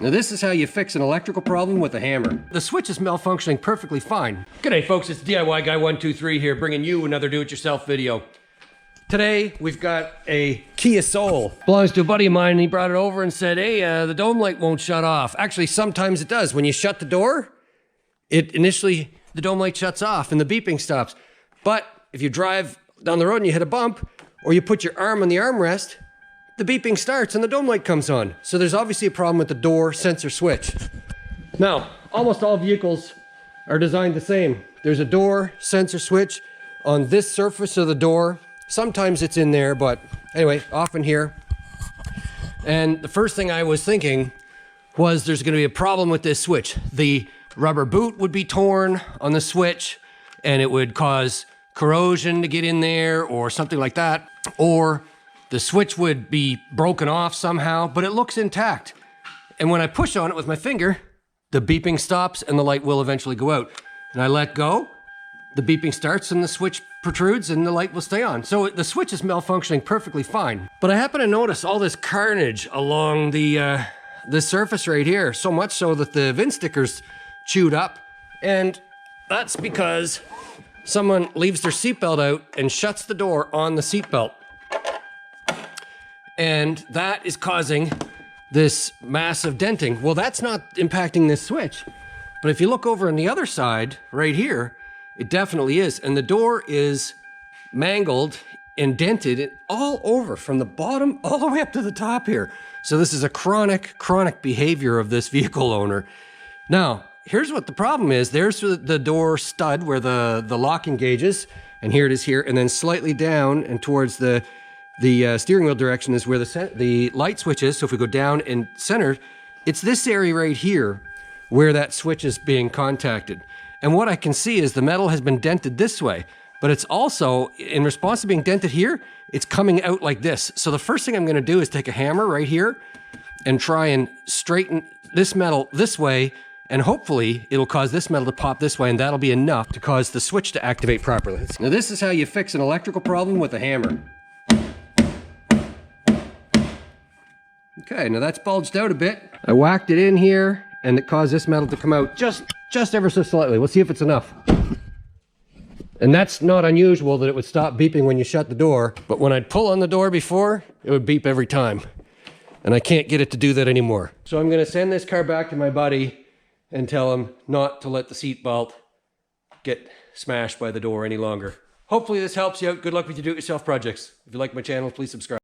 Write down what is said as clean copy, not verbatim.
Now this is how you fix an electrical problem with a hammer. The switch is malfunctioning perfectly fine. G'day folks, it's DIY Guy 123 here, bringing you another do-it-yourself video. Today, we've got a Kia Soul. Belongs to a buddy of mine, and he brought it over and said, hey, the dome light won't shut off. Actually, sometimes it does. When you shut the door, the dome light shuts off and the beeping stops. But if you drive down the road and you hit a bump, or you put your arm on the armrest, the beeping starts and the dome light comes on. So there's obviously a problem with the door sensor switch. Now, almost all vehicles are designed the same. There's a door sensor switch on this surface of the door. Sometimes it's in there, but anyway, often here. And the first thing I was thinking was there's gonna be a problem with this switch. The rubber boot would be torn on the switch and it would cause corrosion to get in there or something like that. Or the switch would be broken off somehow, but it looks intact. And when I push on it with my finger, the beeping stops and the light will eventually go out. And I let go, the beeping starts and the switch protrudes and the light will stay on. So the switch is malfunctioning perfectly fine. But I happen to notice all this carnage along the surface right here, so much so that the VIN sticker's chewed up. And that's because someone leaves their seatbelt out and shuts the door on the seatbelt. And that is causing this massive denting. Well, that's not impacting this switch. But if you look over on the other side, right here, it definitely is. And the door is mangled and dented all over from the bottom all the way up to the top here. So this is a chronic behavior of this vehicle owner. Now, here's what the problem is. There's the door stud where the locking gauge is, and here it is here, and then slightly down and towards the steering wheel direction is where the light switch is. So if we go down and center, it's this area right here where that switch is being contacted. And what I can see is the metal has been dented this way, but it's also, in response to being dented here, it's coming out like this. So the first thing I'm gonna do is take a hammer right here and try and straighten this metal this way, and hopefully it'll cause this metal to pop this way, and that'll be enough to cause the switch to activate properly. Now this is how you fix an electrical problem with a hammer. Okay, now that's bulged out a bit. I whacked it in here and it caused this metal to come out just ever so slightly. We'll see if it's enough. And that's not unusual that it would stop beeping when you shut the door, but when I'd pull on the door before, it would beep every time. And I can't get it to do that anymore. So I'm gonna send this car back to my buddy and tell him not to let the seat belt get smashed by the door any longer. Hopefully this helps you out. Good luck with your do-it-yourself projects. If you like my channel, please subscribe.